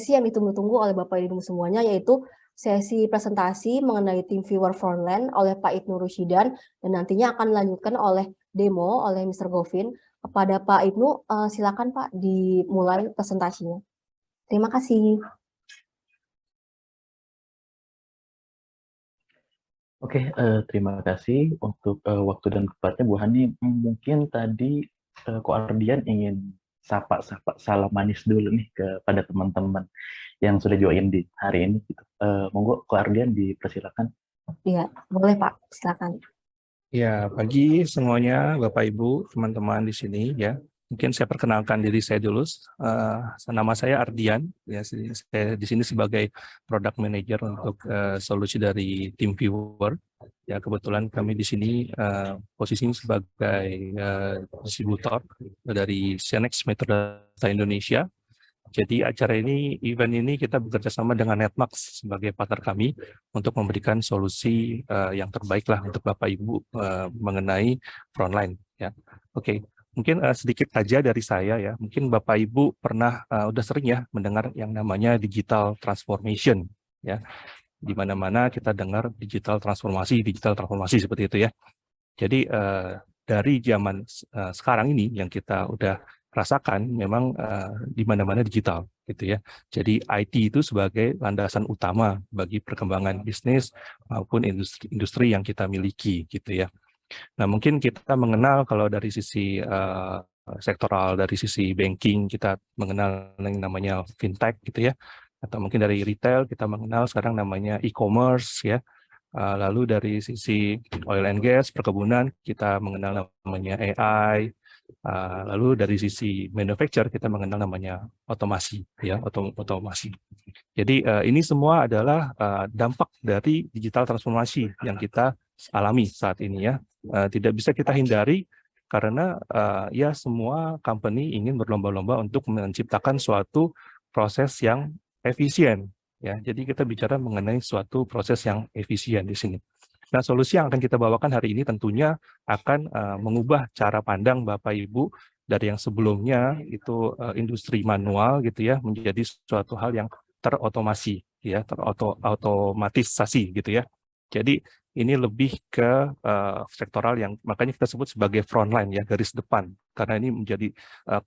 sesi yang ditunggu-tunggu oleh Bapak Ibu semuanya, yaitu sesi presentasi mengenai TeamViewer Frontline oleh Pak Ibnu Rushidan, dan nantinya akan dilanjutkan oleh demo oleh Mr. Govin. Kepada Pak Ibnu, silakan Pak dimulai presentasinya. Terima kasih. Oke, terima kasih untuk waktu dan tempatnya Bu Hani. Mungkin tadi Koardian ingin sapa-sapa salam manis dulu nih kepada teman-teman yang sudah join di hari ini. Gitu. Monggo Koardian dipersilakan. Iya, boleh Pak, silakan. Ya, pagi semuanya, Bapak Ibu, teman-teman di sini ya. Mungkin saya perkenalkan diri saya dulu. Nama saya Ardian. Ya, saya di sini sebagai Product Manager untuk solusi dari TeamViewer. Ya, kebetulan kami di sini posisinya sebagai distributor dari Cenex Metrodata Indonesia. Jadi event ini kita bekerja sama dengan Netmax sebagai partner kami untuk memberikan solusi yang terbaik lah untuk Bapak Ibu mengenai frontline. Ya, oke. Mungkin sedikit aja dari saya ya. Mungkin Bapak Ibu pernah udah sering ya mendengar yang namanya digital transformation ya. Di mana-mana kita dengar digital transformasi seperti itu ya. Jadi dari zaman sekarang ini yang kita udah rasakan memang di mana-mana digital gitu ya. Jadi IT itu sebagai landasan utama bagi perkembangan bisnis maupun industri yang kita miliki gitu ya. Nah, mungkin kita mengenal kalau dari sisi sektoral, dari sisi banking kita mengenal yang namanya fintech gitu ya. Atau mungkin dari retail kita mengenal sekarang namanya e-commerce ya. Lalu dari sisi oil and gas, perkebunan, kita mengenal namanya AI. Lalu dari sisi manufacture, kita mengenal namanya otomasi. Ya, otomasi. Jadi ini semua adalah dampak dari digital transformasi yang kita alami saat ini ya. Tidak bisa kita hindari karena ya semua company ingin berlomba-lomba untuk menciptakan suatu proses yang efisien. Ya, jadi kita bicara mengenai suatu proses yang efisien di sini. Nah, solusi yang akan kita bawakan hari ini tentunya akan mengubah cara pandang Bapak Ibu dari yang sebelumnya itu industri manual gitu ya menjadi suatu hal yang terotomasi ya, terotomatisasi gitu ya. Jadi ini lebih ke sektoral yang makanya kita sebut sebagai frontline ya, garis depan karena ini menjadi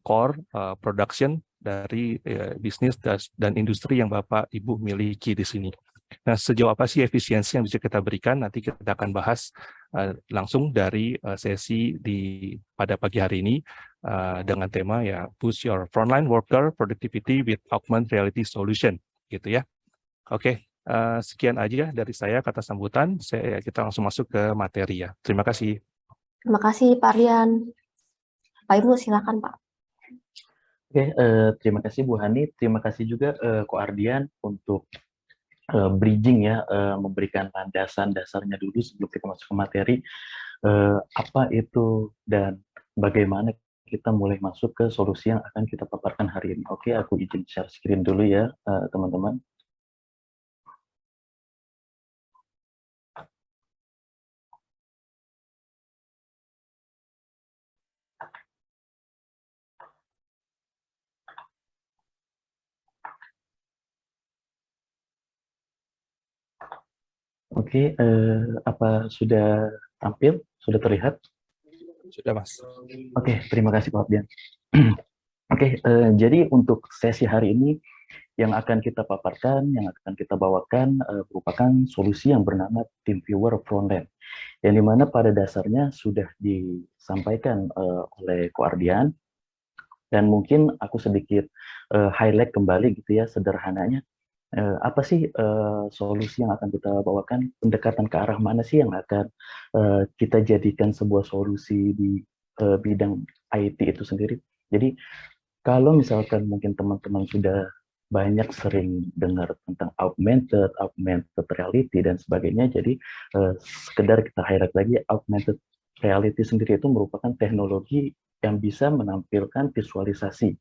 core production dari bisnis dan industri yang Bapak Ibu miliki di sini. Nah, sejauh apa sih efisiensi yang bisa kita berikan? Nanti kita akan bahas langsung dari sesi pada pagi hari ini dengan tema ya Boost Your Frontline Worker Productivity with Augmented Reality Solution, gitu ya. Oke, sekian aja dari saya kata sambutan. Kita langsung masuk ke materi ya. Terima kasih. Terima kasih Pak Rian. Pak Ibnu silakan Pak. Oke, terima kasih Bu Hani. Terima kasih juga Ko Ardian untuk bridging ya, memberikan landasan dasarnya dulu sebelum kita masuk ke materi. Apa itu dan bagaimana kita mulai masuk ke solusi yang akan kita paparkan hari ini. Oke, aku izin share screen dulu ya, teman-teman. Oke, apa sudah tampil? Sudah terlihat? Sudah, Mas. Oke, terima kasih Pak Abdian. Oke, jadi untuk sesi hari ini yang akan kita paparkan, yang akan kita bawakan merupakan solusi yang bernama TeamViewer Frontend, yang dimana pada dasarnya sudah disampaikan oleh Ko Ardian, dan mungkin aku sedikit highlight kembali gitu ya, sederhananya. Apa sih solusi yang akan kita bawakan, pendekatan ke arah mana sih yang akan kita jadikan sebuah solusi di bidang IT itu sendiri. Jadi kalau misalkan mungkin teman-teman sudah banyak sering dengar tentang augmented reality dan sebagainya, jadi sekedar kita highlight lagi, augmented reality sendiri itu merupakan teknologi yang bisa menampilkan visualisasi,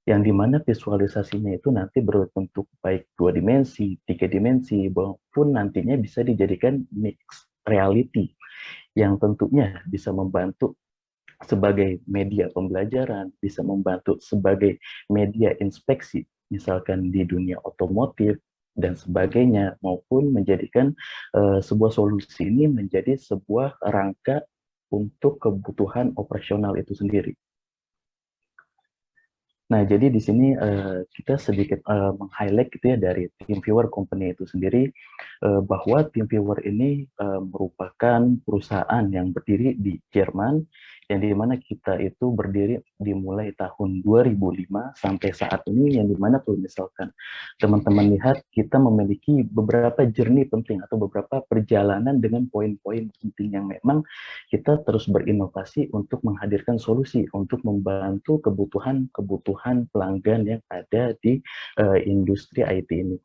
yang dimana visualisasinya itu nanti berbentuk baik 2 dimensi, 3 dimensi, maupun nantinya bisa dijadikan mixed reality, yang tentunya bisa membantu sebagai media pembelajaran, bisa membantu sebagai media inspeksi, misalkan di dunia otomotif dan sebagainya, maupun menjadikan sebuah solusi ini menjadi sebuah rangka untuk kebutuhan operasional itu sendiri. Nah, jadi di sini kita sedikit meng-highlight gitu ya dari TeamViewer Company itu sendiri, bahwa TeamViewer ini merupakan perusahaan yang berdiri di Jerman, yang dimana kita itu berdiri dimulai tahun 2005 sampai saat ini, yang dimana kalau misalkan teman-teman lihat, kita memiliki beberapa journey penting atau beberapa perjalanan dengan poin-poin penting yang memang kita terus berinovasi untuk menghadirkan solusi untuk membantu kebutuhan pelanggan yang ada di industri IT ini.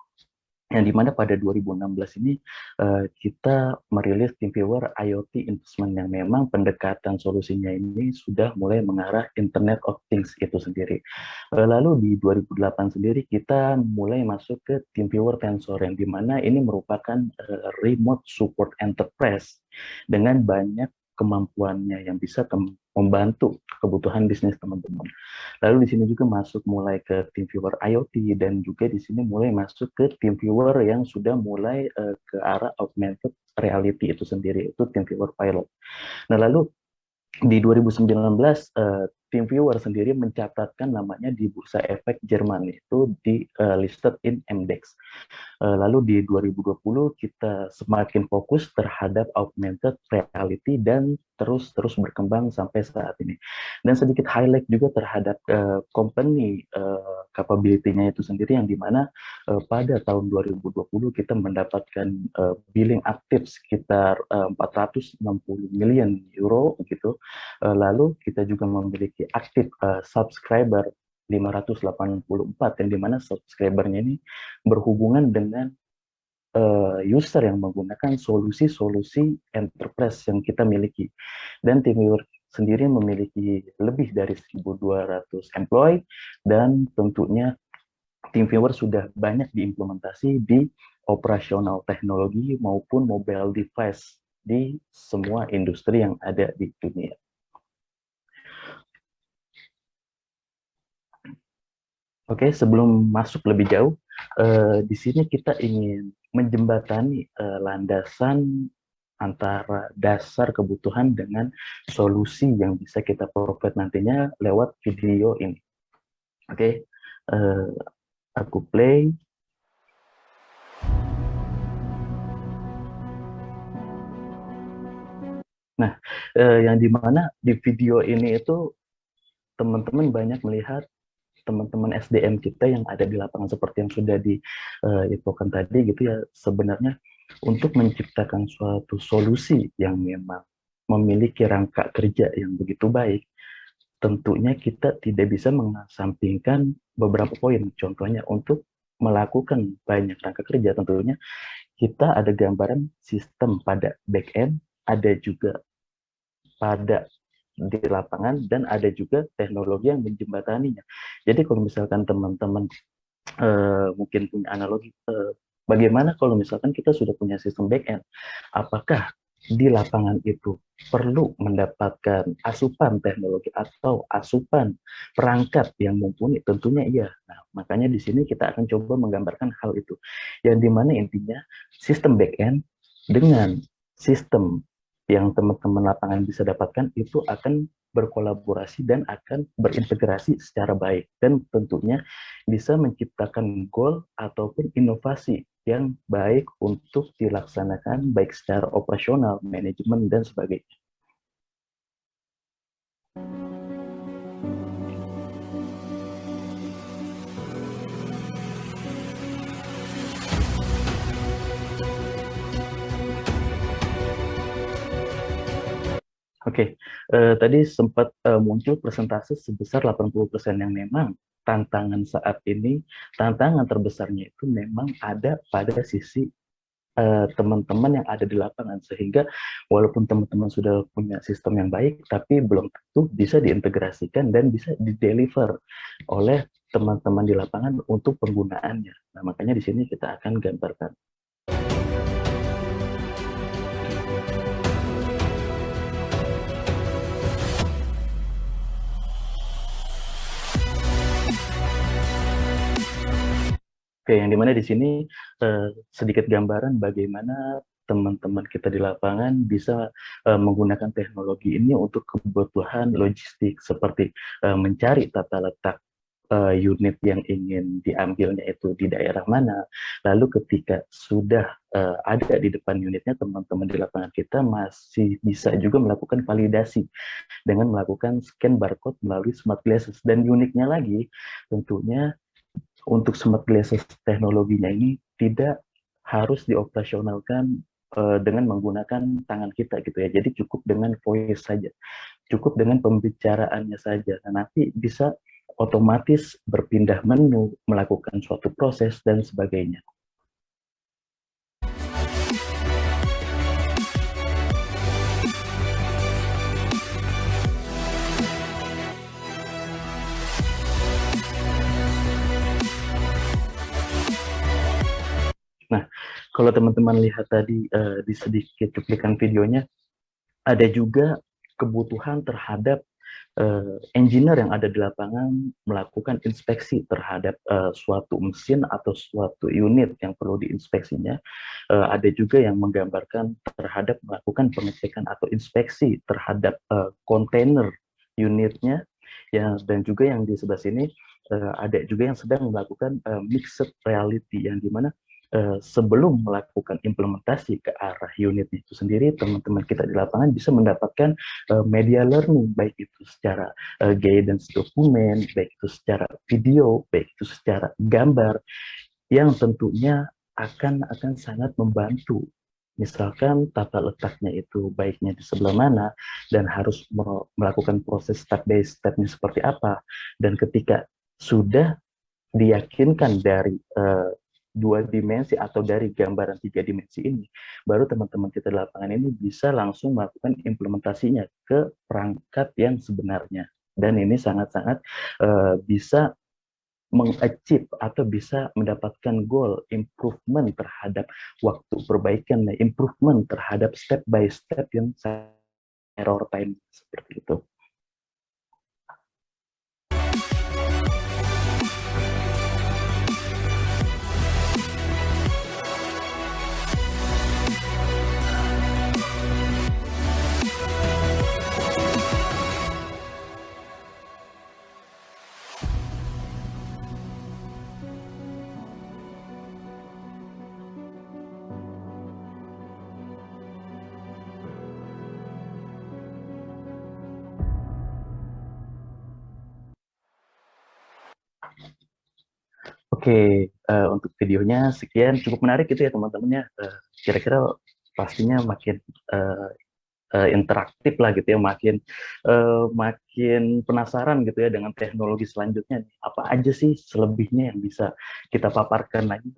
Yang dimana pada 2016 ini kita merilis TeamViewer IoT Investment yang memang pendekatan solusinya ini sudah mulai mengarah Internet of Things itu sendiri. Lalu di 2008 sendiri kita mulai masuk ke TeamViewer Tensor, yang dimana ini merupakan remote support enterprise dengan banyak kemampuannya yang bisa membantu kebutuhan bisnis teman-teman. Lalu di sini juga masuk mulai ke TeamViewer IoT, dan juga di sini mulai masuk ke TeamViewer yang sudah mulai ke arah augmented reality itu sendiri, itu TeamViewer Pilot. Nah, lalu di 2019 TeamViewer sendiri mencatatkan namanya di Bursa Efek Jerman, itu di listed in MDAX. Lalu di 2020 kita semakin fokus terhadap augmented reality dan terus berkembang sampai saat ini. Dan sedikit highlight juga terhadap company capability-nya itu sendiri, yang dimana pada tahun 2020 kita mendapatkan billing aktif sekitar 460 million euro gitu. Lalu kita juga memiliki aktif subscriber 584, yang dimana subscribernya ini berhubungan dengan user yang menggunakan solusi-solusi enterprise yang kita miliki. Dan TeamViewer sendiri memiliki lebih dari 1.200 employee, dan tentunya TeamViewer sudah banyak diimplementasi di operasional teknologi maupun mobile device di semua industri yang ada di dunia. Oke, sebelum masuk lebih jauh, di sini kita ingin menjembatani landasan antara dasar kebutuhan dengan solusi yang bisa kita provide nantinya lewat video ini. Oke, aku play. Nah, yang dimana di video ini itu teman-teman banyak melihat teman-teman SDM kita yang ada di lapangan seperti yang sudah diinfokan tadi gitu ya, sebenarnya untuk menciptakan suatu solusi yang memang memiliki rangka kerja yang begitu baik, tentunya kita tidak bisa mengesampingkan beberapa poin. Contohnya untuk melakukan banyak rangka kerja, tentunya kita ada gambaran sistem pada back-end, ada juga pada di lapangan, dan ada juga teknologi yang menjembataninya. Jadi kalau misalkan teman-teman mungkin punya analogi, bagaimana kalau misalkan kita sudah punya sistem back-end, apakah di lapangan itu perlu mendapatkan asupan teknologi atau asupan perangkat yang mumpuni? Tentunya iya. Nah, makanya di sini kita akan coba menggambarkan hal itu, yang dimana intinya sistem back-end dengan sistem yang teman-teman lapangan bisa dapatkan itu akan berkolaborasi dan akan berintegrasi secara baik, dan tentunya bisa menciptakan goal ataupun inovasi yang baik untuk dilaksanakan baik secara operasional, manajemen, dan sebagainya. Oke, tadi sempat muncul persentase sebesar 80% yang memang tantangan saat ini, tantangan terbesarnya itu memang ada pada sisi teman-teman yang ada di lapangan, sehingga walaupun teman-teman sudah punya sistem yang baik, tapi belum tentu bisa diintegrasikan dan bisa dideliver oleh teman-teman di lapangan untuk penggunaannya. Nah, makanya di sini kita akan gambarkan. Oke, yang dimana di sini sedikit gambaran bagaimana teman-teman kita di lapangan bisa menggunakan teknologi ini untuk kebutuhan logistik seperti mencari tata letak unit yang ingin diambilnya itu di daerah mana. Lalu ketika sudah ada di depan unitnya, teman-teman di lapangan kita masih bisa juga melakukan validasi dengan melakukan scan barcode melalui smart glasses. Dan uniknya lagi, tentunya untuk smart glasses teknologinya ini tidak harus dioperasionalkan dengan menggunakan tangan kita gitu ya. Jadi cukup dengan voice saja, cukup dengan pembicaraannya saja. Nah, nanti bisa otomatis berpindah menu, melakukan suatu proses dan sebagainya. Nah, kalau teman-teman lihat tadi di sedikit cuplikan videonya, ada juga kebutuhan terhadap engineer yang ada di lapangan melakukan inspeksi terhadap suatu mesin atau suatu unit yang perlu diinspeksinya. Ada juga yang menggambarkan terhadap melakukan pengecekan atau inspeksi terhadap kontainer unitnya, ya, dan juga yang di sebelah sini ada juga yang sedang melakukan mixed reality, yang dimana sebelum melakukan implementasi ke arah unit itu sendiri, teman-teman kita di lapangan bisa mendapatkan media learning, baik itu secara guidance dokumen, baik itu secara video, baik itu secara gambar, yang tentunya akan sangat membantu. Misalkan tata letaknya itu baiknya di sebelah mana, dan harus melakukan proses step by stepnya seperti apa, dan ketika sudah diyakinkan dari 2 dimensi atau dari gambaran 3 dimensi ini, baru teman-teman kita di lapangan ini bisa langsung melakukan implementasinya ke perangkat yang sebenarnya. Dan ini sangat-sangat bisa mengachieve atau bisa mendapatkan goal improvement terhadap waktu perbaikan, improvement terhadap step by step yang error time seperti itu. Oke, untuk videonya sekian, cukup menarik gitu ya teman-temannya. Kira-kira pastinya makin interaktif lah gitu ya, makin penasaran gitu ya dengan teknologi selanjutnya. Apa aja sih selebihnya yang bisa kita paparkan lagi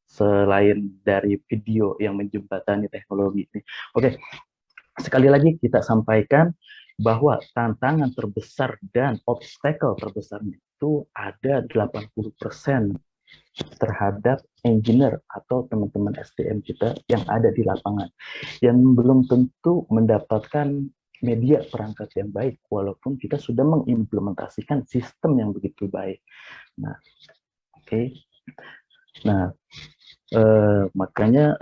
selain dari video yang menjembatani teknologi ini. Oke, sekali lagi kita sampaikan bahwa tantangan terbesar dan obstacle terbesarnya itu ada 80% terhadap engineer atau teman-teman SDM kita yang ada di lapangan, yang belum tentu mendapatkan media perangkat yang baik, walaupun kita sudah mengimplementasikan sistem yang begitu baik. Nah, oke. Nah, makanya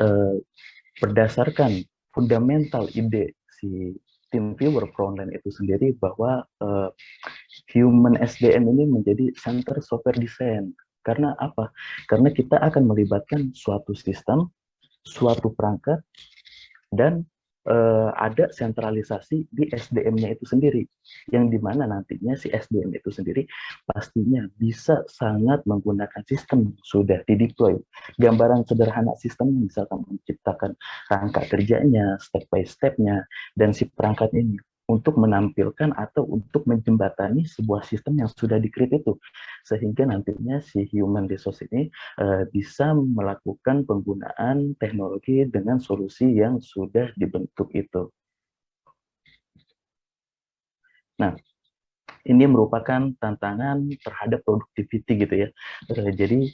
berdasarkan fundamental ide si TeamViewer Frontline itu sendiri, bahwa human SDM ini menjadi center software design. Karena apa? Karena kita akan melibatkan suatu sistem, suatu perangkat, dan ada sentralisasi di SDM-nya itu sendiri, yang dimana nantinya si SDM itu sendiri pastinya bisa sangat menggunakan sistem sudah dideploy. Gambaran sederhana sistem misalkan menciptakan rangka kerjanya, step by step-nya, dan si perangkat ini untuk menampilkan atau untuk menjembatani sebuah sistem yang sudah di-create itu, sehingga nantinya si human resource ini bisa melakukan penggunaan teknologi dengan solusi yang sudah dibentuk itu. Nah, ini merupakan tantangan terhadap productivity gitu ya. Jadi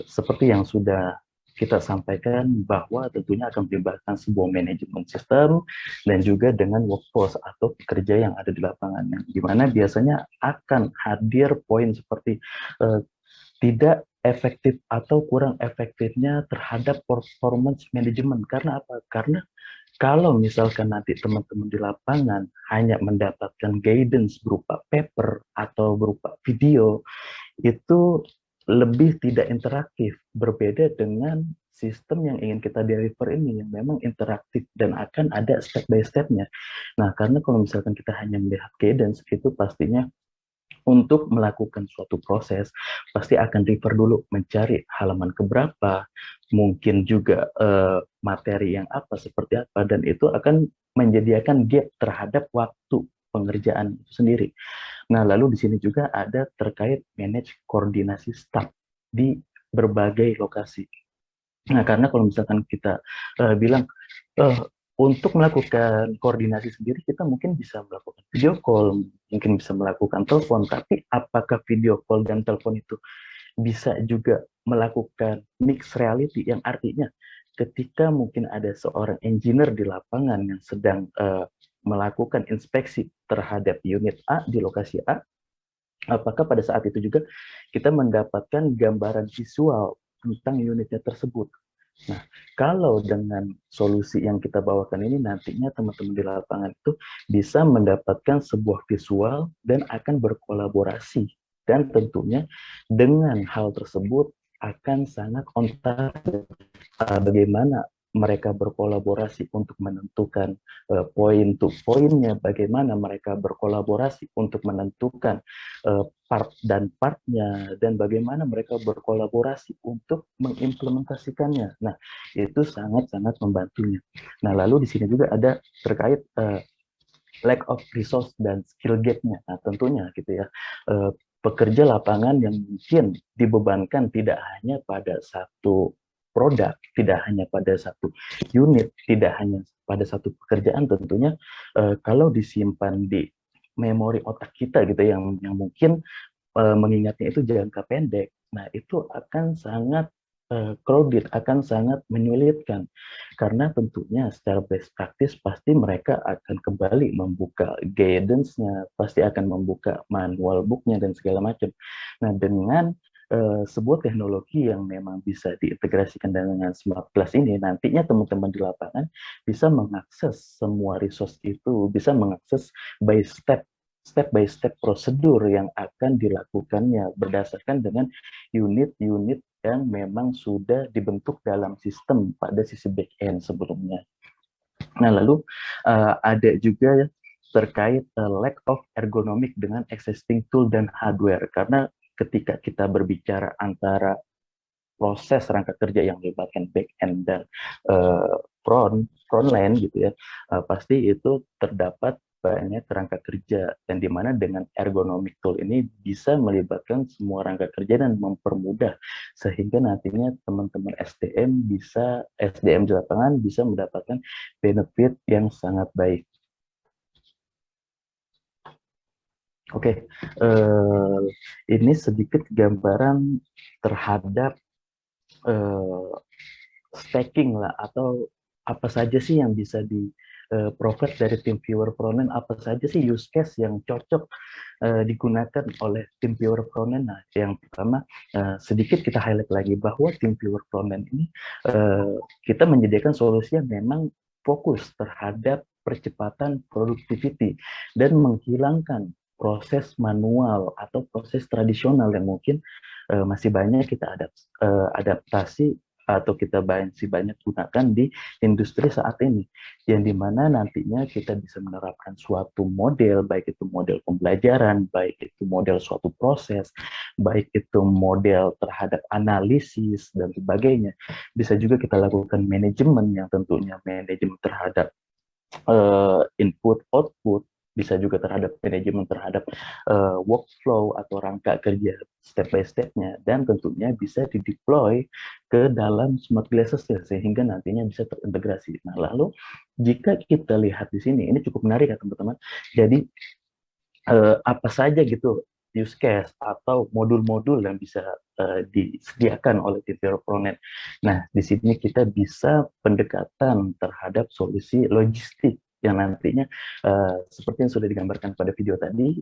seperti yang sudah kita sampaikan, bahwa tentunya akan melibatkan sebuah manajemen sistem dan juga dengan workforce atau pekerja yang ada di lapangan, di mana biasanya akan hadir poin seperti tidak efektif atau kurang efektifnya terhadap performance management. Karena apa? Karena kalau misalkan nanti teman-teman di lapangan hanya mendapatkan guidance berupa paper atau berupa video, itu lebih tidak interaktif, berbeda dengan sistem yang ingin kita deliver ini yang memang interaktif dan akan ada step by step-nya. Nah, karena kalau misalkan kita hanya melihat guidance, itu pastinya untuk melakukan suatu proses pasti akan refer dulu mencari halaman keberapa, mungkin juga materi yang apa seperti apa, dan itu akan menyediakan gap terhadap waktu pengerjaan itu sendiri. Nah, lalu di sini juga ada terkait manage koordinasi staff di berbagai lokasi. Nah, karena kalau misalkan kita bilang untuk melakukan koordinasi sendiri, kita mungkin bisa melakukan video call, mungkin bisa melakukan telepon, tapi apakah video call dan telepon itu bisa juga melakukan mixed reality, yang artinya ketika mungkin ada seorang engineer di lapangan yang sedang melakukan inspeksi terhadap unit A di lokasi A, apakah pada saat itu juga kita mendapatkan gambaran visual tentang unitnya tersebut. Nah, kalau dengan solusi yang kita bawakan ini, nantinya teman-teman di lapangan itu bisa mendapatkan sebuah visual dan akan berkolaborasi. Dan tentunya dengan hal tersebut akan sangat on target bagaimana mereka berkolaborasi untuk menentukan poin to poinnya, bagaimana mereka berkolaborasi untuk menentukan part dan partnya, dan bagaimana mereka berkolaborasi untuk mengimplementasikannya. Nah, itu sangat-sangat membantunya. Nah, lalu di sini juga ada terkait lack of resource dan skill gap-nya. Nah, tentunya gitu ya, pekerja lapangan yang mungkin dibebankan tidak hanya pada satu produk, tidak hanya pada satu unit, tidak hanya pada satu pekerjaan, tentunya kalau disimpan di memori otak kita gitu yang mungkin mengingatnya itu jangka pendek, nah itu akan sangat crowded, akan sangat menyulitkan, karena tentunya secara best practice pasti mereka akan kembali membuka guidance-nya, pasti akan membuka manual book-nya dan segala macam. Nah, dengan sebuah teknologi yang memang bisa diintegrasikan dengan Smart Class ini, nantinya teman-teman di lapangan bisa mengakses semua resource itu, bisa mengakses step by step prosedur yang akan dilakukannya berdasarkan dengan unit-unit yang memang sudah dibentuk dalam sistem pada sisi back-end sebelumnya. Nah, lalu ada juga terkait lack of ergonomic dengan existing tool dan hardware, karena ketika kita berbicara antara proses rangka kerja yang melibatkan back-end dan front-line gitu ya, pasti itu terdapat banyak rangka kerja, dan di mana dengan ergonomic tool ini bisa melibatkan semua rangka kerja dan mempermudah, sehingga nantinya teman-teman SDM di lapangan bisa mendapatkan benefit yang sangat baik. Oke, ini sedikit gambaran terhadap stacking lah, atau apa saja sih yang bisa di provide dari TeamViewer Frontend, apa saja sih use case yang cocok digunakan oleh TeamViewer Frontend. Nah, yang pertama sedikit kita highlight lagi bahwa TeamViewer Frontend ini kita menyediakan solusi yang memang fokus terhadap percepatan productivity dan menghilangkan proses manual atau proses tradisional yang mungkin masih banyak kita adaptasi atau kita masih banyak gunakan di industri saat ini, yang dimana nantinya kita bisa menerapkan suatu model, baik itu model pembelajaran, baik itu model suatu proses, baik itu model terhadap analisis dan sebagainya. Bisa juga kita lakukan manajemen yang tentunya manajemen terhadap input output, bisa juga terhadap manajemen terhadap workflow atau rangka kerja step by step-nya, dan tentunya bisa dideploy ke dalam smart glasses ya, sehingga nantinya bisa terintegrasi. Nah, lalu jika kita lihat di sini, ini cukup menarik ya teman-teman. Jadi apa saja gitu use case atau modul-modul yang bisa disediakan oleh TeamViewer Frontend. Nah, di sini kita bisa pendekatan terhadap solusi logistik yang nantinya seperti yang sudah digambarkan pada video tadi,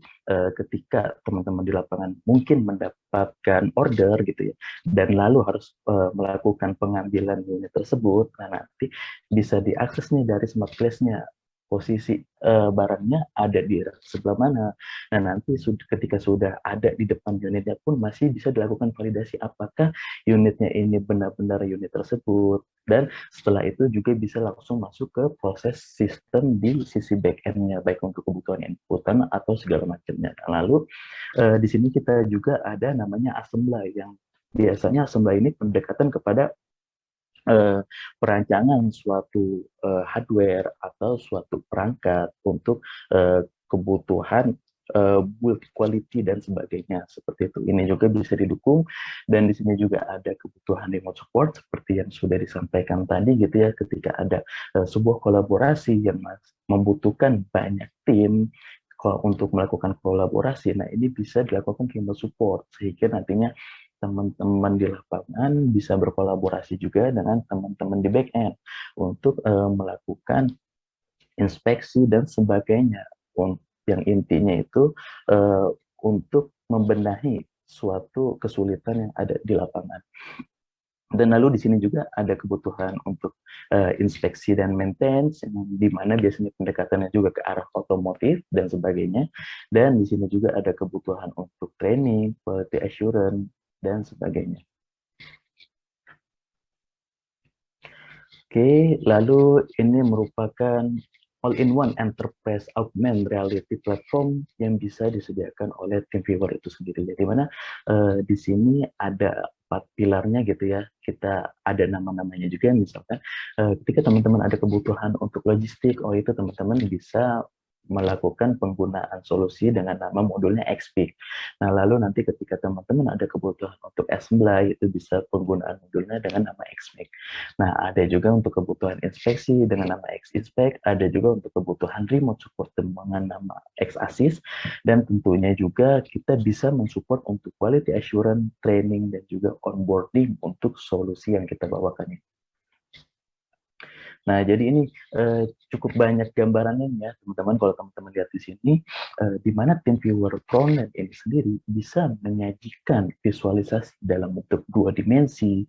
ketika teman-teman di lapangan mungkin mendapatkan order gitu ya, dan lalu harus melakukan pengambilan unit tersebut, nah nanti bisa diakses nih dari smart glass-nya, posisi barangnya ada di sebelah mana. Nah nanti ketika sudah ada di depan unitnya pun masih bisa dilakukan validasi apakah unitnya ini benar-benar unit tersebut, dan setelah itu juga bisa langsung masuk ke proses sistem di sisi back-end-nya, baik untuk kebutuhan inputan atau segala macamnya. Lalu di sini kita juga ada namanya assembly, yang biasanya assembly ini pendekatan kepada perancangan suatu hardware atau suatu perangkat untuk kebutuhan build quality dan sebagainya, seperti itu. Ini juga bisa didukung, dan di sini juga ada kebutuhan remote support seperti yang sudah disampaikan tadi gitu ya, ketika ada sebuah kolaborasi yang membutuhkan banyak tim untuk melakukan kolaborasi. Nah, ini bisa dilakukan remote support sehingga nantinya teman-teman di lapangan bisa berkolaborasi juga dengan teman-teman di back end untuk melakukan inspeksi dan sebagainya. Yang intinya itu untuk membenahi suatu kesulitan yang ada di lapangan. Dan lalu di sini juga ada kebutuhan untuk inspeksi dan maintenance, di mana biasanya pendekatannya juga ke arah otomotif dan sebagainya. Dan di sini juga ada kebutuhan untuk training, quality assurance, dan sebagainya. Oke, lalu ini merupakan all-in-one enterprise augmented reality platform yang bisa disediakan oleh TeamViewer itu sendiri. Jadi mana di sini ada 4 pilarnya gitu ya. Kita ada nama-namanya juga, misalkan ketika teman-teman ada kebutuhan untuk logistik, oh itu teman-teman bisa melakukan penggunaan solusi dengan nama modulnya XP. Nah, lalu nanti ketika teman-teman ada kebutuhan untuk assembly, itu bisa penggunaan modulnya dengan nama XMake. Nah, ada juga untuk kebutuhan inspeksi dengan nama X-Inspect, ada juga untuk kebutuhan remote support dengan nama X-Assist, dan tentunya juga kita bisa mensupport untuk quality assurance, training, dan juga onboarding untuk solusi yang kita bawakan ini. Nah, jadi ini cukup banyak gambarannya ya, teman-teman. Kalau teman-teman lihat di sini, di mana TeamViewer Frontend ini sendiri bisa menyajikan visualisasi dalam bentuk 2 dimensi,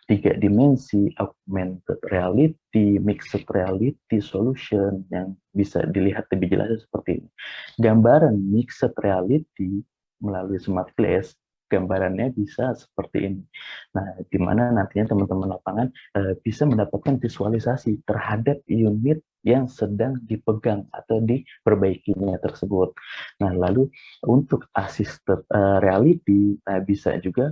3 dimensi, augmented reality, mixed reality solution, yang bisa dilihat lebih jelas seperti ini. Gambaran mixed reality melalui smart glass, gambarannya bisa seperti ini. Nah, di mana nantinya teman-teman lapangan bisa mendapatkan visualisasi terhadap unit yang sedang dipegang atau diperbaikinya tersebut. Nah, lalu untuk assisted reality bisa juga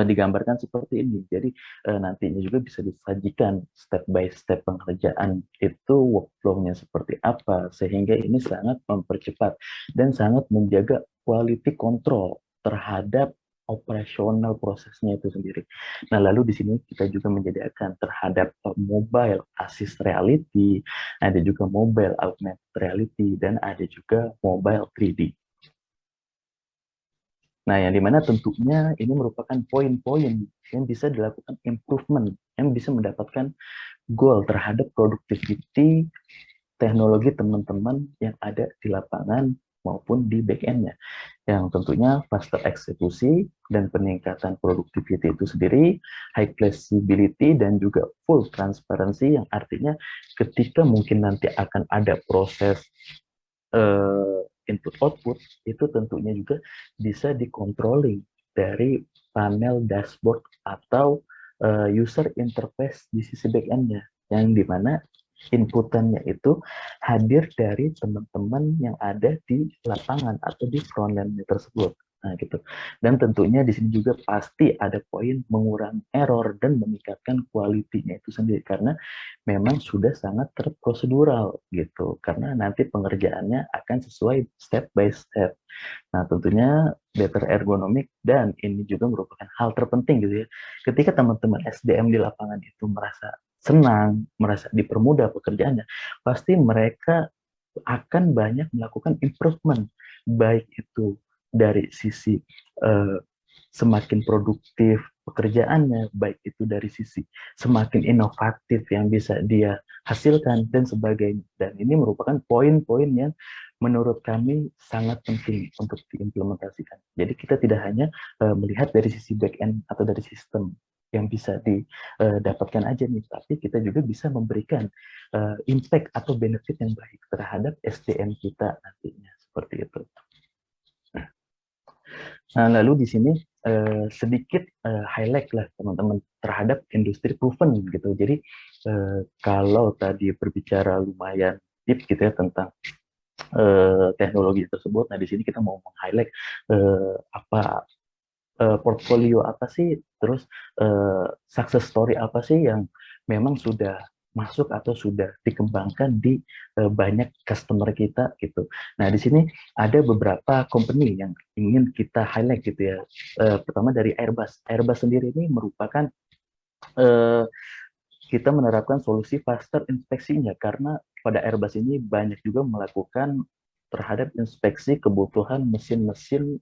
digambarkan seperti ini. Jadi nantinya juga bisa disajikan step by step pengerjaan itu, workflow-nya seperti apa, sehingga ini sangat mempercepat dan sangat menjaga quality control terhadap operasional prosesnya itu sendiri. Nah, lalu di sini kita juga menyediakan terhadap mobile assist reality, ada juga mobile augmented reality, dan ada juga mobile 3D. Nah, yang dimana tentunya ini merupakan poin-poin yang bisa dilakukan improvement, yang bisa mendapatkan goal terhadap productivity teknologi teman-teman yang ada di lapangan maupun di back-end-nya. Yang tentunya faster eksekusi dan peningkatan productivity itu sendiri, high flexibility, dan juga full transparency, yang artinya ketika mungkin nanti akan ada proses input-output, itu tentunya juga bisa dikontrolling dari panel dashboard atau user interface di sisi back-end-nya, yang dimana inputannya itu hadir dari teman-teman yang ada di lapangan atau di front-end tersebut. Nah, gitu. Dan tentunya di sini juga pasti ada poin mengurangi error dan meningkatkan kualitinya itu sendiri, karena memang sudah sangat terprosedural gitu, karena nanti pengerjaannya akan sesuai step by step. Nah, tentunya better ergonomic, dan ini juga merupakan hal terpenting gitu ya. Ketika teman-teman SDM di lapangan itu merasa senang, merasa dipermudah pekerjaannya, pasti mereka akan banyak melakukan improvement, baik itu dari sisi semakin produktif pekerjaannya, baik itu dari sisi semakin inovatif yang bisa dia hasilkan dan sebagainya. Dan ini merupakan poin-poin yang menurut kami sangat penting untuk diimplementasikan. Jadi kita tidak hanya melihat dari sisi back end atau dari sistem yang bisa didapatkan aja nih, tapi kita juga bisa memberikan impact atau benefit yang baik terhadap SDM kita nantinya, seperti itu. Nah, lalu di sini sedikit highlight lah teman-teman terhadap industri proven gitu. Jadi kalau tadi berbicara lumayan deep gitu ya tentang teknologi tersebut, nah di sini kita mau meng-highlight apa portfolio apa sih, terus success story apa sih yang memang sudah masuk atau sudah dikembangkan di banyak customer kita gitu. Nah di sini ada beberapa company yang ingin kita highlight gitu ya. Pertama dari Airbus. Airbus sendiri ini merupakan kita menerapkan solusi faster inspeksinya karena pada Airbus ini banyak juga melakukan terhadap inspeksi kebutuhan mesin-mesin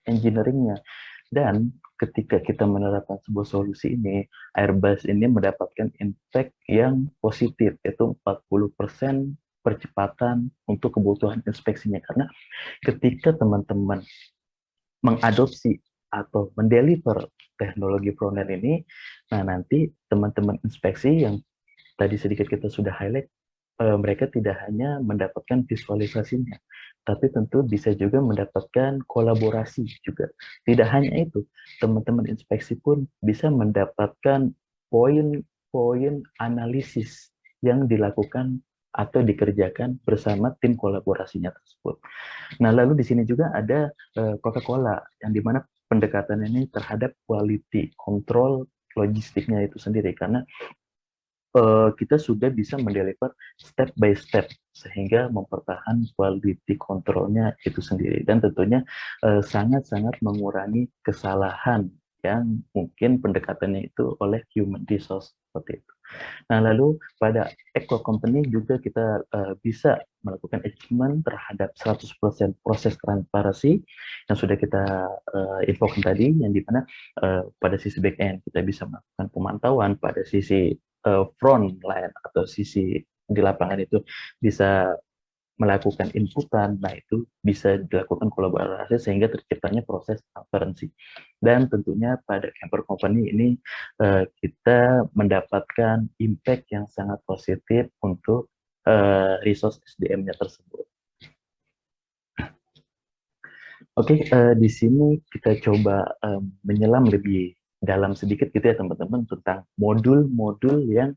engineering-nya. Dan ketika kita menerapkan sebuah solusi ini, Airbus ini mendapatkan impact yang positif, yaitu 40% percepatan untuk kebutuhan inspeksinya. Karena ketika teman-teman mengadopsi atau mendeliver teknologi frontend ini, nah nanti teman-teman inspeksi yang tadi sedikit kita sudah highlight, mereka tidak hanya mendapatkan visualisasinya, tapi tentu bisa juga mendapatkan kolaborasi juga. Tidak hanya itu, teman-teman inspeksi pun bisa mendapatkan poin-poin analisis yang dilakukan atau dikerjakan bersama tim kolaborasinya tersebut. Nah, lalu di sini juga ada Coca-Cola, yang dimana pendekatan ini terhadap quality control logistiknya itu sendiri, karena kita sudah bisa mendeliver step by step sehingga mempertahankan quality control-nya itu sendiri, dan tentunya sangat-sangat mengurangi kesalahan yang mungkin pendekatannya itu oleh human resource seperti itu. Nah, lalu pada Eco Company juga kita bisa melakukan achievement terhadap 100% proses transparansi yang sudah kita infokan tadi, yang dimana pada sisi back end kita bisa melakukan pemantauan, pada sisi front line atau sisi di lapangan itu bisa melakukan inputan, nah itu bisa dilakukan kolaborasi sehingga terciptanya proses transparansi. Dan tentunya pada Camper Company ini kita mendapatkan impact yang sangat positif untuk resource SDM-nya tersebut. Oke, di sini kita coba menyelam lebih dalam sedikit gitu ya teman-teman tentang modul-modul yang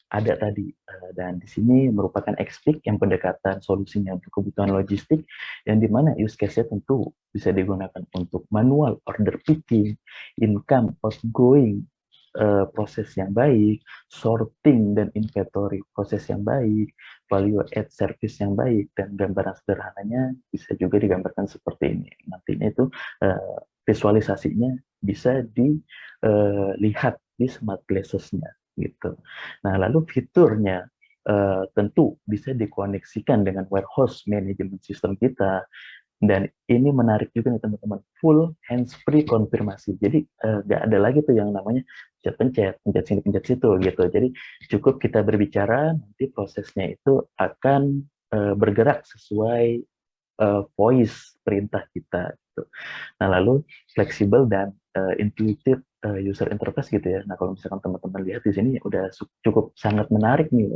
ada tadi, dan di sini merupakan XPIC yang pendekatan solusinya untuk kebutuhan logistik, yang dimana use case-nya tentu bisa digunakan untuk manual order picking, income outgoing proses yang baik, sorting dan inventory proses yang baik, value add service yang baik, dan gambaran sederhananya bisa juga digambarkan seperti ini. Nantinya itu visualisasinya bisa dilihat di smart glasses-nya gitu. Nah, lalu fiturnya tentu bisa dikoneksikan dengan warehouse management system kita, dan ini menarik juga nih teman-teman, full hands-free konfirmasi. Jadi nggak ada lagi tuh yang namanya pencet-pencet, pencet sini, pencet situ gitu. Jadi cukup kita berbicara, nanti prosesnya itu akan bergerak sesuai voice perintah kita gitu. Nah, lalu fleksibel dan intuitive user interface gitu ya. Nah, kalau misalkan teman-teman lihat di sini udah cukup sangat menarik nih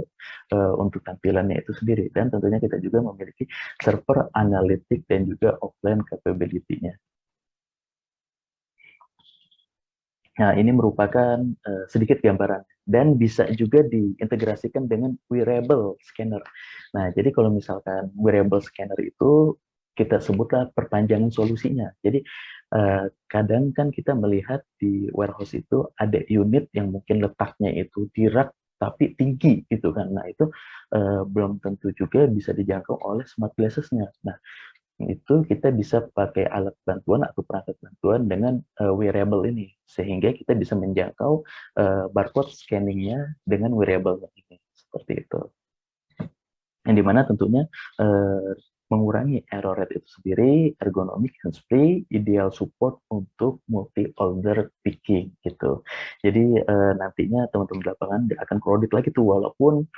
untuk tampilannya itu sendiri, dan tentunya kita juga memiliki server analitik dan juga offline capability-nya. Nah, ini merupakan sedikit gambaran dan bisa juga diintegrasikan dengan wearable scanner. Nah, jadi kalau misalkan wearable scanner itu kita sebutlah perpanjangan solusinya. Jadi kadang kan kita melihat di warehouse itu ada unit yang mungkin letaknya itu di rak tapi tinggi gitu kan. Nah, itu belum tentu juga bisa dijangkau oleh smart glasses-nya. Nah, itu kita bisa pakai alat bantuan atau perangkat bantuan dengan wearable ini, sehingga kita bisa menjangkau barcode scanningnya dengan wearable ini, seperti itu. Yang dimana tentunya mengurangi error rate itu sendiri, ergonomic hands-free, ideal support untuk multi-order picking gitu. Jadi nantinya teman-teman di lapangan akan kredit lagi tuh, walaupun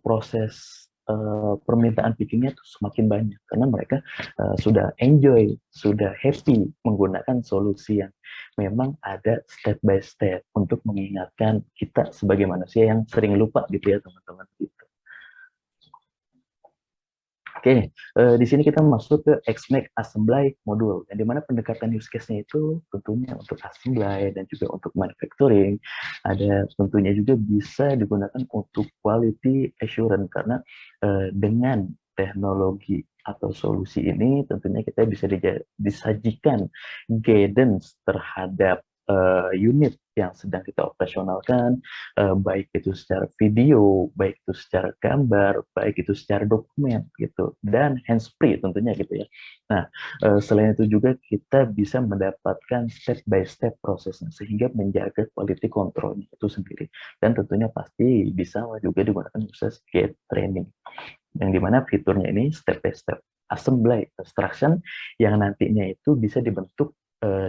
proses permintaan pickingnya tuh semakin banyak karena mereka sudah enjoy, sudah happy menggunakan solusi yang memang ada step by step untuk mengingatkan kita sebagai manusia yang sering lupa gitu ya teman-teman gitu. Oke, di sini kita masuk ke XMake Assembly Module, yang dimana pendekatan use case-nya itu tentunya untuk assembly dan juga untuk manufacturing. Ada tentunya juga bisa digunakan untuk quality assurance, karena dengan teknologi atau solusi ini tentunya kita bisa disajikan guidance terhadap unit yang sedang kita operasionalkan, baik itu secara video, baik itu secara gambar, baik itu secara dokumen gitu, dan hands-free tentunya gitu ya. Nah, selain itu juga kita bisa mendapatkan step by step prosesnya sehingga menjaga quality control itu sendiri, dan tentunya pasti bisa juga digunakan proses gate training, yang dimana fiturnya ini step by step assembly instruction yang nantinya itu bisa dibentuk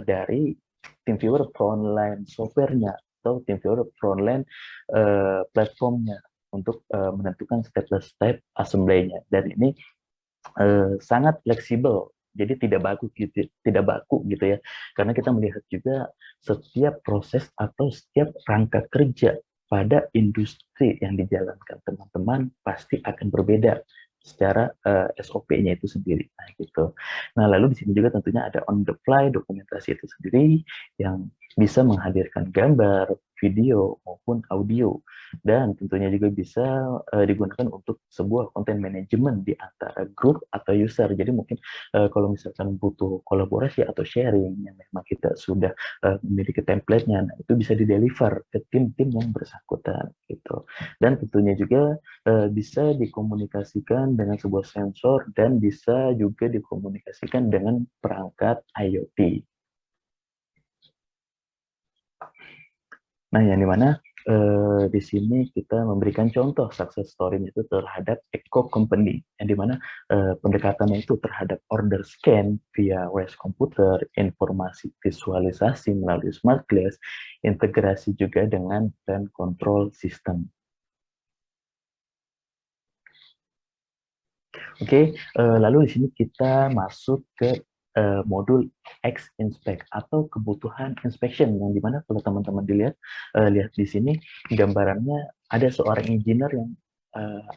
dari TeamViewer frontline software-nya atau TeamViewer frontline platformnya untuk menentukan step by step assembly-nya, dan ini sangat fleksibel, jadi tidak baku gitu ya, karena kita melihat juga setiap proses atau setiap rangka kerja pada industri yang dijalankan teman-teman pasti akan berbeda secara SOP-nya itu sendiri. Nah, gitu. Nah, lalu di sini juga tentunya ada on the fly dokumentasi itu sendiri yang bisa menghadirkan gambar, video maupun audio, dan tentunya juga bisa digunakan untuk sebuah konten manajemen di antara grup atau user. Jadi mungkin kalau misalkan butuh kolaborasi atau sharing yang memang kita sudah memiliki template-nya, nah itu bisa di-deliver ke tim-tim yang bersangkutan gitu. Dan tentunya juga bisa dikomunikasikan dengan sebuah sensor dan bisa juga dikomunikasikan dengan perangkat IoT. Nah, yang dimana di sini kita memberikan contoh success story itu terhadap Eco Company, yang dimana pendekatannya itu terhadap order scan via WAS komputer, informasi visualisasi melalui smart glass, integrasi juga dengan plan control system. Oke, lalu di sini kita masuk ke modul X-Inspect atau kebutuhan inspection, yang dimana kalau teman-teman lihat di sini gambarannya ada seorang engineer yang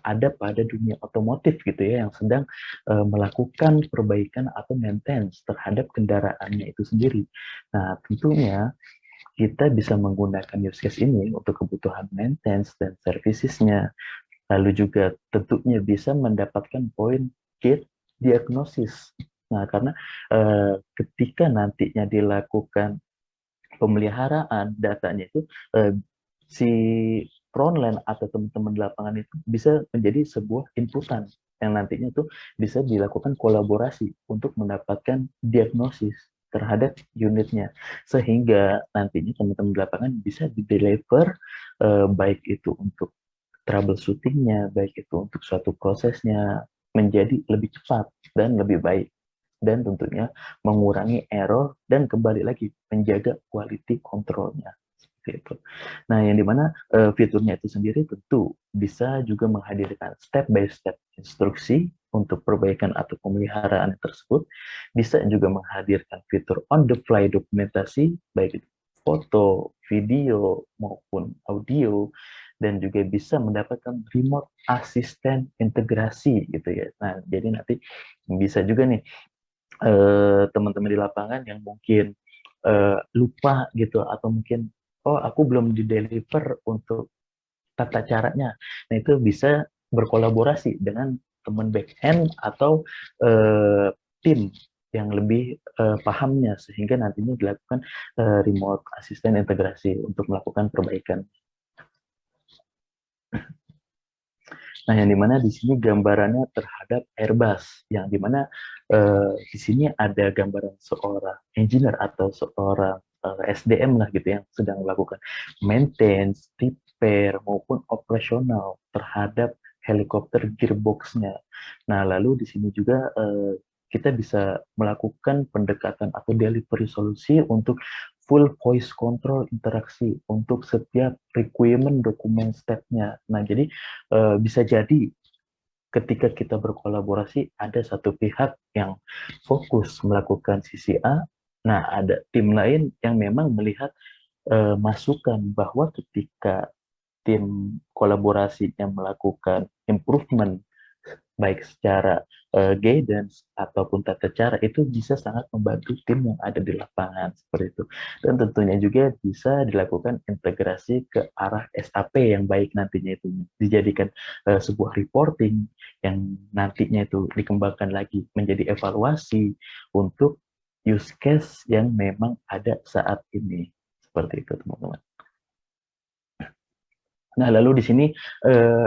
ada pada dunia otomotif gitu ya, yang sedang melakukan perbaikan atau maintenance terhadap kendaraannya itu sendiri. Nah, tentunya kita bisa menggunakan use case ini untuk kebutuhan maintenance dan servicesnya. Lalu juga tentunya bisa mendapatkan poin gate diagnosis. Nah, karena ketika nantinya dilakukan pemeliharaan datanya itu, si frontline atau teman-teman di lapangan itu bisa menjadi sebuah inputan yang nantinya itu bisa dilakukan kolaborasi untuk mendapatkan diagnosis terhadap unitnya, sehingga nantinya teman-teman di lapangan bisa di-deliver baik itu untuk troubleshooting-nya, baik itu untuk suatu prosesnya menjadi lebih cepat dan lebih baik, dan tentunya mengurangi error dan kembali lagi menjaga quality control-nya. Seperti itu. Nah, yang dimana fiturnya itu sendiri tentu bisa juga menghadirkan step by step instruksi untuk perbaikan atau pemeliharaan tersebut, bisa juga menghadirkan fitur on the fly dokumentasi, baik itu foto, video, maupun audio, dan juga bisa mendapatkan remote assistant integrasi gitu ya. Nah, jadi nanti bisa juga nih teman-teman di lapangan yang mungkin lupa gitu, atau mungkin oh aku belum di-deliver untuk tata caranya. Nah, itu bisa berkolaborasi dengan teman back-end atau tim yang lebih pahamnya, sehingga nantinya dilakukan remote assistant integrasi untuk melakukan perbaikan. Nah, yang dimana di sini gambarannya terhadap Airbus, yang dimana di sini ada gambaran seorang engineer atau seorang SDM lah gitu yang sedang melakukan maintenance, repair maupun operasional terhadap helikopter gearbox-nya. Nah, lalu di sini juga kita bisa melakukan pendekatan atau delivery solusi untuk full voice control interaksi untuk setiap requirement dokumen step-nya. Nah, jadi bisa jadi ketika kita berkolaborasi ada satu pihak yang fokus melakukan sisi A, nah ada tim lain yang memang melihat masukan bahwa ketika tim kolaborasinya melakukan improvement baik secara guidance ataupun tata cara itu bisa sangat membantu tim yang ada di lapangan seperti itu. Dan tentunya juga bisa dilakukan integrasi ke arah SAP yang baik nantinya itu dijadikan sebuah reporting yang nantinya itu dikembangkan lagi menjadi evaluasi untuk use case yang memang ada saat ini. Seperti itu, teman-teman. Nah, lalu di sini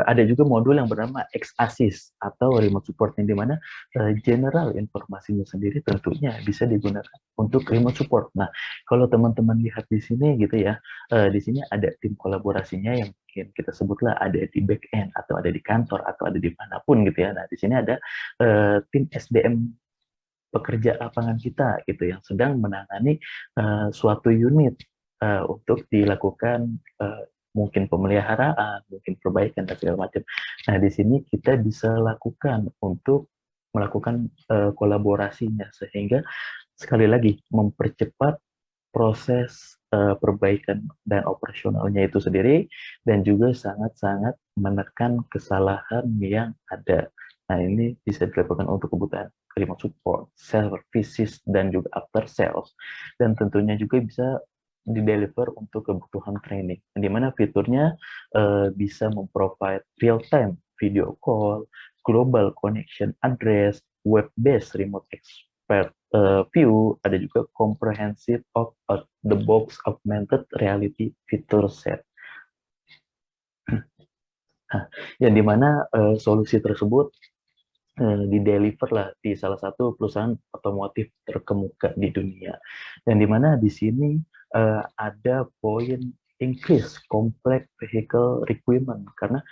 ada juga modul yang bernama X-Assist atau remote support, yang dimana general informasinya sendiri tentunya bisa digunakan untuk remote support. Nah, kalau teman-teman lihat di sini gitu ya, di sini ada tim kolaborasinya yang mungkin kita sebutlah ada di back end atau ada di kantor atau ada di manapun gitu ya. Nah, di sini ada tim SDM pekerja lapangan kita gitu yang sedang menangani suatu unit untuk dilakukan mungkin pemeliharaan, mungkin perbaikan dan segala macam. Nah, di sini kita bisa lakukan untuk melakukan kolaborasinya sehingga sekali lagi mempercepat proses perbaikan dan operasionalnya itu sendiri dan juga sangat-sangat menekan kesalahan yang ada. Nah, ini bisa dilakukan untuk kebutuhan remote support, services, dan juga after sales. Dan tentunya juga bisa di-deliver untuk kebutuhan training, di mana fiturnya bisa memprovide real-time video call, global connection address, web-based remote expert view, ada juga comprehensive of the box augmented reality feature set. Yang dimana solusi tersebut di-deliver lah di salah satu perusahaan otomotif terkemuka di dunia. Dan dimana di sini ada poin increase complex vehicle requirement, karena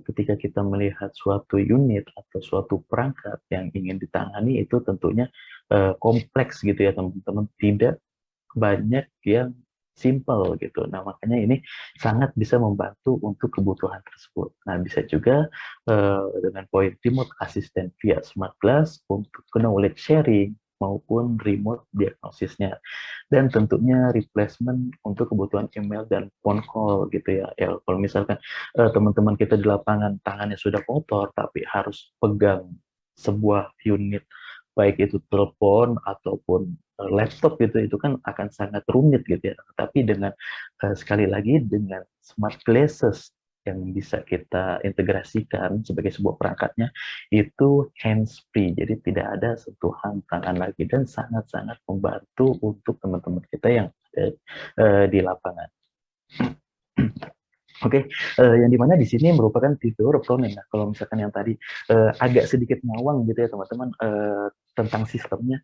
ketika kita melihat suatu unit atau suatu perangkat yang ingin ditangani itu tentunya kompleks gitu ya teman-teman, tidak banyak yang simple gitu. Nah, makanya ini sangat bisa membantu untuk kebutuhan tersebut. Nah, bisa juga dengan poin remote assistant via smart glass untuk knowledge sharing maupun remote diagnosisnya. Dan tentunya replacement untuk kebutuhan email dan phone call gitu ya. Ya, kalau misalkan teman-teman kita di lapangan tangannya sudah kotor tapi harus pegang sebuah unit baik itu telepon ataupun laptop gitu, itu kan akan sangat rumit gitu ya. Tapi dengan sekali lagi dengan smart glasses yang bisa kita integrasikan sebagai sebuah perangkatnya itu hands free, jadi tidak ada sentuhan tangan lagi dan sangat-sangat membantu untuk teman-teman kita yang ada di lapangan. Oke, yang dimana di sini merupakan fitur front end. Nah, kalau misalkan yang tadi agak sedikit ngawang gitu ya teman-teman tentang sistemnya,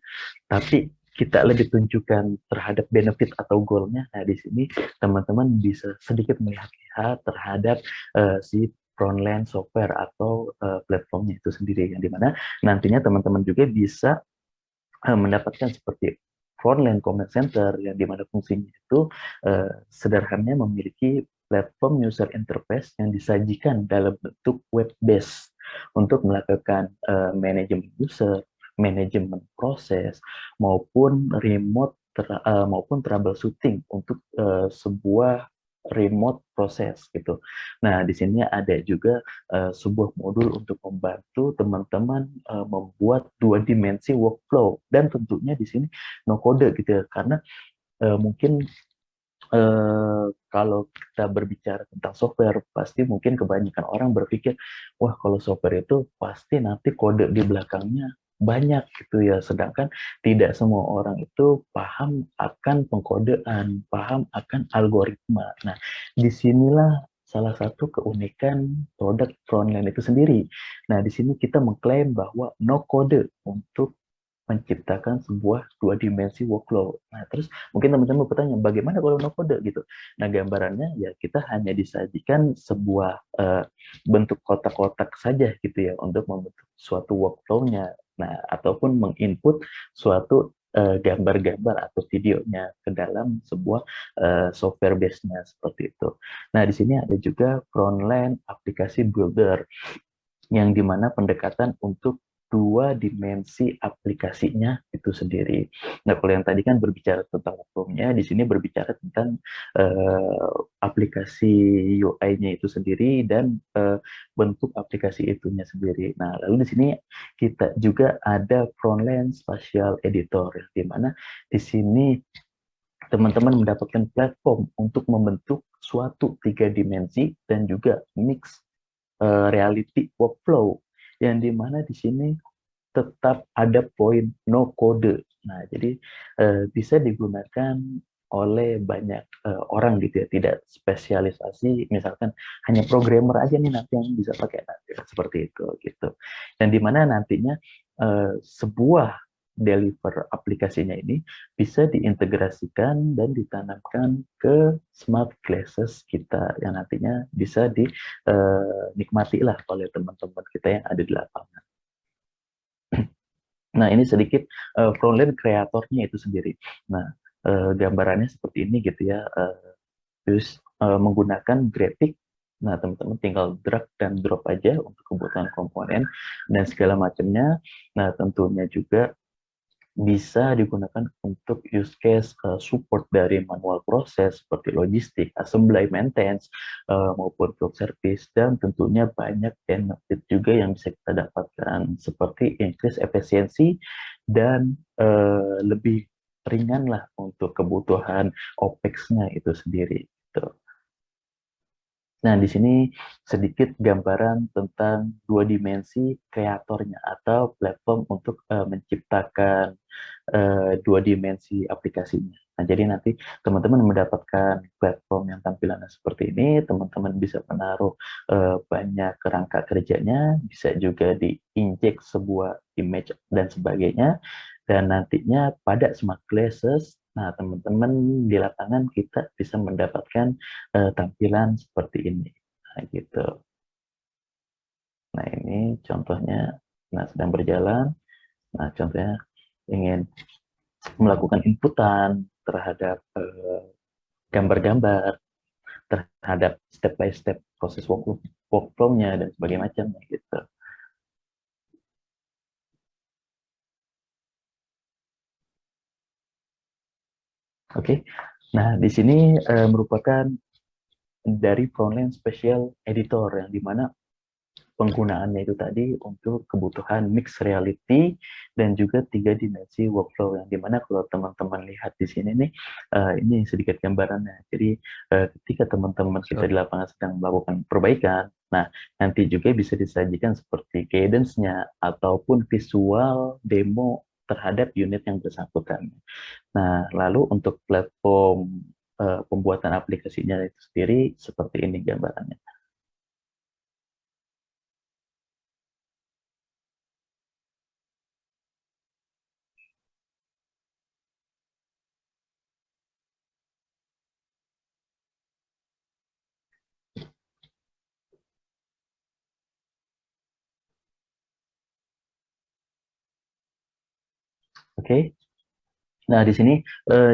tapi kita lebih tunjukkan terhadap benefit atau goal-nya. Nah, di sini teman-teman bisa sedikit melihat terhadap si frontend software atau platformnya itu sendiri, yang dimana nantinya teman-teman juga bisa mendapatkan seperti frontend command center, yang dimana fungsinya itu sederhananya memiliki platform user interface yang disajikan dalam bentuk web-based untuk melakukan manajemen user, manajemen proses, maupun remote maupun troubleshooting untuk sebuah remote proses gitu. Nah, di sini ada juga sebuah modul untuk membantu teman-teman membuat dua dimensi workflow, dan tentunya di sini no code gitu ya, karena mungkin kalau kita berbicara tentang software, pasti mungkin kebanyakan orang berpikir, wah kalau software itu pasti nanti kode di belakangnya banyak gitu ya, sedangkan tidak semua orang itu paham akan pengkodean, paham akan algoritma. Nah, disinilah salah satu keunikan produk frontend itu sendiri. Nah, di sini kita mengklaim bahwa no code untuk menciptakan sebuah 2 dimensi workflow. Nah, terus mungkin teman-teman bertanya, bagaimana kalau no code gitu? Nah, gambarannya ya kita hanya disajikan sebuah bentuk kotak-kotak saja gitu ya untuk membentuk suatu workflow-nya. Nah, ataupun menginput suatu gambar-gambar atau videonya ke dalam sebuah software base-nya seperti itu. Nah, di sini ada juga Frontline Aplikasi Builder yang dimana pendekatan untuk 2 dimensi aplikasinya itu sendiri. Nah, kalau yang tadi kan berbicara tentang workflow-nya, di sini berbicara tentang aplikasi UI-nya itu sendiri dan bentuk aplikasi itunya sendiri. Nah, lalu di sini kita juga ada Frontline Spatial Editor, di mana di sini teman-teman mendapatkan platform untuk membentuk suatu 3 dimensi dan juga mix reality workflow yang dimana di sini tetap ada poin no code. Nah, jadi bisa digunakan oleh banyak orang gitu ya, tidak spesialisasi, misalkan hanya programmer aja nih nanti yang bisa pakai nanti seperti itu gitu. Dan dimana nantinya sebuah deliver aplikasinya ini bisa diintegrasikan dan ditanamkan ke smart glasses kita yang nantinya bisa dinikmati lah oleh teman-teman kita yang ada di lapangan. Nah, ini sedikit frontend kreatornya itu sendiri. Nah, gambarannya seperti ini gitu ya. Terus menggunakan grafik. Nah, teman-teman tinggal drag dan drop aja untuk kebutuhan komponen dan segala macamnya. Nah, tentunya juga bisa digunakan untuk use case support dari manual proses seperti logistik, assembly, maintenance, maupun field service, dan tentunya banyak benefit juga yang bisa kita dapatkan seperti increase efisiensi dan lebih ringan lah untuk kebutuhan OPEX-nya itu sendiri. Gitu. Nah, di sini sedikit gambaran tentang 2 dimensi kreatornya atau platform untuk menciptakan 2 dimensi aplikasinya. Nah, jadi nanti teman-teman mendapatkan platform yang tampilannya seperti ini, teman-teman bisa menaruh banyak kerangka kerjanya, bisa juga diinjek sebuah image dan sebagainya, dan nantinya pada smart glasses, nah teman-teman di lapangan kita bisa mendapatkan tampilan seperti ini. Nah, gitu. Nah, ini contohnya, nah sedang berjalan. Nah, contohnya ingin melakukan inputan terhadap gambar-gambar, terhadap step by step proses workflow-nya dan sebagainya macamnya gitu. Oke, nah di sini merupakan dari Frontline Spatial Editor yang dimana penggunaannya itu tadi untuk kebutuhan mixed reality dan juga 3 dimensi workflow yang dimana kalau teman-teman lihat di sini nih ini sedikit gambarannya. Jadi ketika teman-teman kita di lapangan sedang melakukan perbaikan, nah nanti juga bisa disajikan seperti guidance-nya ataupun visual demo terhadap unit yang bersangkutan. Nah, lalu untuk platform pembuatan aplikasinya itu sendiri seperti ini gambarannya. Oke. Nah, di sini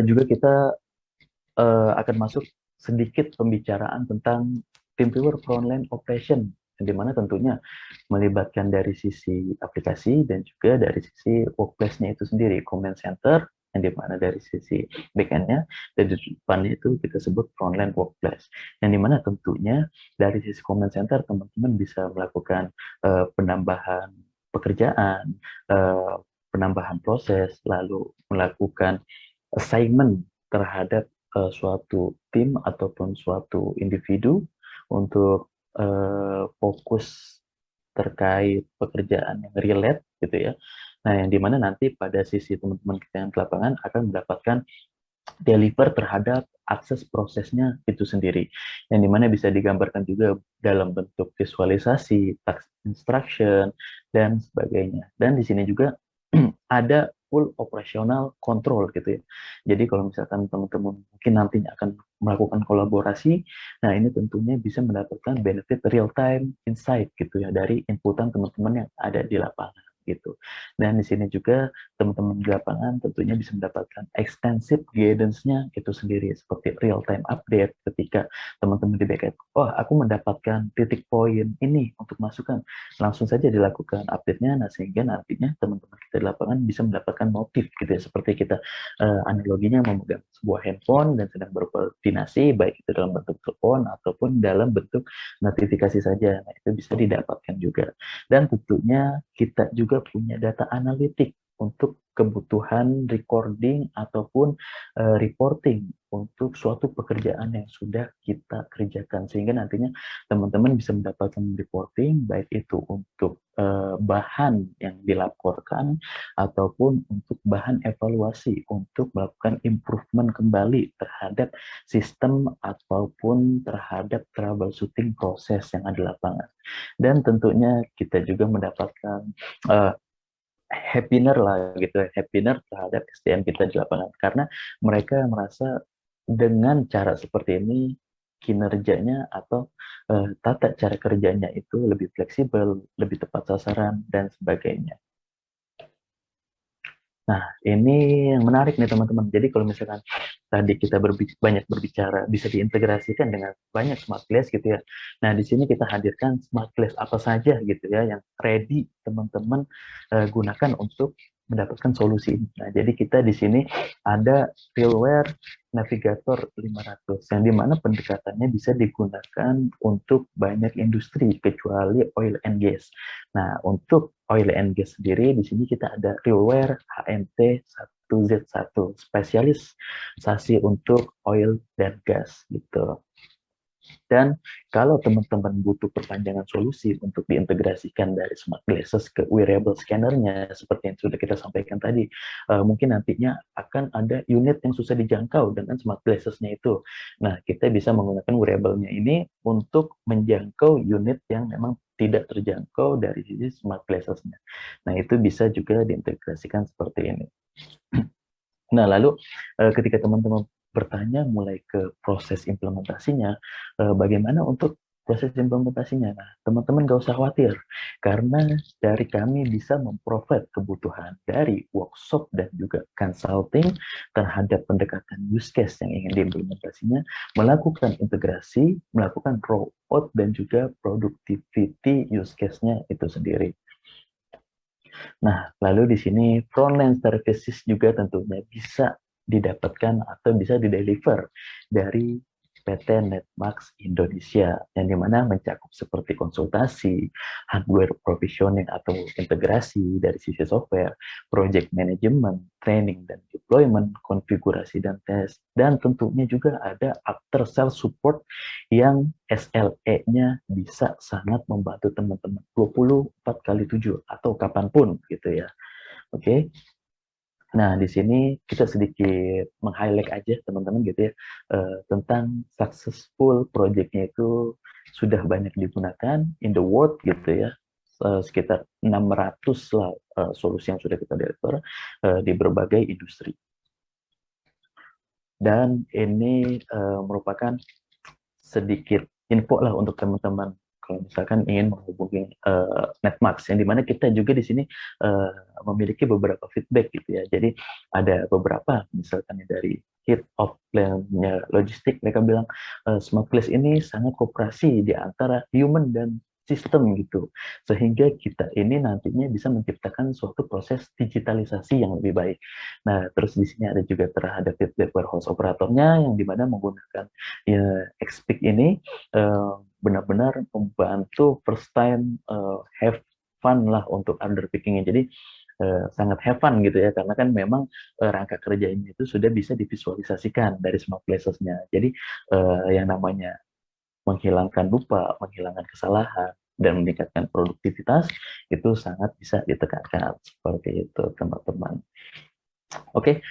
juga kita akan masuk sedikit pembicaraan tentang TeamViewer Frontline Operation, di mana tentunya melibatkan dari sisi aplikasi dan juga dari sisi workplace-nya itu sendiri, command center, yang dimana dari sisi backend-nya, dan di depannya itu kita sebut frontline workplace, yang dimana tentunya dari sisi command center teman-teman bisa melakukan penambahan pekerjaan, penambahan proses, lalu melakukan assignment terhadap suatu tim ataupun suatu individu untuk fokus terkait pekerjaan yang relate gitu ya. Nah, yang dimana nanti pada sisi teman-teman kita yang di lapangan akan mendapatkan deliver terhadap akses prosesnya itu sendiri. Yang dimana bisa digambarkan juga dalam bentuk visualisasi, task instruction, dan sebagainya. Dan di sini juga ada full operational control gitu ya. Jadi kalau misalkan teman-teman mungkin nantinya akan melakukan kolaborasi, nah ini tentunya bisa mendapatkan benefit real time insight gitu ya dari inputan teman-teman yang ada di lapangan gitu. Dan di sini juga teman-teman di lapangan tentunya bisa mendapatkan extensive guidance-nya itu sendiri seperti real time update ketika teman-teman di backend, oh aku mendapatkan titik poin ini untuk masukan, langsung saja dilakukan update-nya, nah sehingga nantinya teman-teman kita di lapangan bisa mendapatkan notif gitu ya, seperti kita analoginya memegang sebuah handphone dan sedang berkoordinasi baik itu dalam bentuk telepon ataupun dalam bentuk notifikasi saja, nah itu bisa didapatkan juga. Dan tentunya kita juga punya data analitik untuk kebutuhan recording ataupun reporting untuk suatu pekerjaan yang sudah kita kerjakan, sehingga nantinya teman-teman bisa mendapatkan reporting baik itu untuk bahan yang dilaporkan ataupun untuk bahan evaluasi untuk melakukan improvement kembali terhadap sistem ataupun terhadap troubleshooting proses yang ada di lapangan. Dan tentunya kita juga mendapatkan happiner lah gitu, happiner terhadap SDM kita di lapangan, karena mereka merasa dengan cara seperti ini kinerjanya atau tata cara kerjanya itu lebih fleksibel, lebih tepat sasaran dan sebagainya. Nah, ini yang menarik nih teman-teman. Jadi kalau misalkan tadi kita banyak berbicara, bisa diintegrasikan dengan banyak smart glass gitu ya. Nah, di sini kita hadirkan smart glass apa saja gitu ya, yang ready teman-teman gunakan untuk mendapatkan solusi ini. Nah, jadi kita di sini ada RealWear Navigator 500, yang dimana pendekatannya bisa digunakan untuk banyak industri, kecuali oil and gas. Nah, untuk oil and gas sendiri, di sini kita ada RealWear HMT 1Z1, spesialisasi untuk oil dan gas gitu. Dan kalau teman-teman butuh perpanjangan solusi untuk diintegrasikan dari smart glasses ke wearable scanner-nya, seperti yang sudah kita sampaikan tadi, mungkin nantinya akan ada unit yang susah dijangkau dengan smart glasses-nya itu. Nah, kita bisa menggunakan wearable-nya ini untuk menjangkau unit yang memang tidak terjangkau dari sisi smart glasses-nya. Nah, itu bisa juga diintegrasikan seperti ini. Nah, lalu ketika teman-teman bertanya mulai ke proses implementasinya, bagaimana untuk proses implementasinya? Nah, teman-teman nggak usah khawatir, karena dari kami bisa memprovide kebutuhan dari workshop dan juga consulting terhadap pendekatan use case yang ingin diimplementasinya, melakukan integrasi, melakukan rollout, dan juga productivity use case-nya itu sendiri. Nah, lalu di sini frontline services juga tentunya bisa didapatkan atau bisa dideliver dari PT Netmax Indonesia, yang dimana mencakup seperti konsultasi, hardware provisioning atau integrasi dari sisi software, project management, training dan deployment, konfigurasi dan tes, dan tentunya juga ada after sales support yang SLE-nya bisa sangat membantu teman-teman 24/7 atau kapanpun gitu ya. Oke. Nah, di sini kita sedikit meng-highlight aja teman-teman gitu ya, tentang successful project-nya itu sudah banyak digunakan in the world gitu ya, sekitar 600 lah solusi yang sudah kita deliver di berbagai industri. Dan ini merupakan sedikit info lah untuk teman-teman kalau misalkan ingin menghubungi Netmax, yang dimana kita juga di sini memiliki beberapa feedback gitu ya. Jadi ada beberapa misalkan dari head of plan-nya logistik, mereka bilang smart glass ini sangat kooperasi di antara human dan sistem gitu, sehingga kita ini nantinya bisa menciptakan suatu proses digitalisasi yang lebih baik. Nah, terus di sini ada juga terhadap feedback warehouse operatornya, yang dimana menggunakan ya Xpeak ini benar-benar membantu first time have fun lah untuk underpicking-nya. Jadi sangat have fun gitu ya, karena kan memang rangka kerjanya itu sudah bisa divisualisasikan dari smart glasses-nya. Jadi yang namanya menghilangkan lupa, menghilangkan kesalahan, dan meningkatkan produktivitas itu sangat bisa ditekankan seperti itu teman-teman. Oke,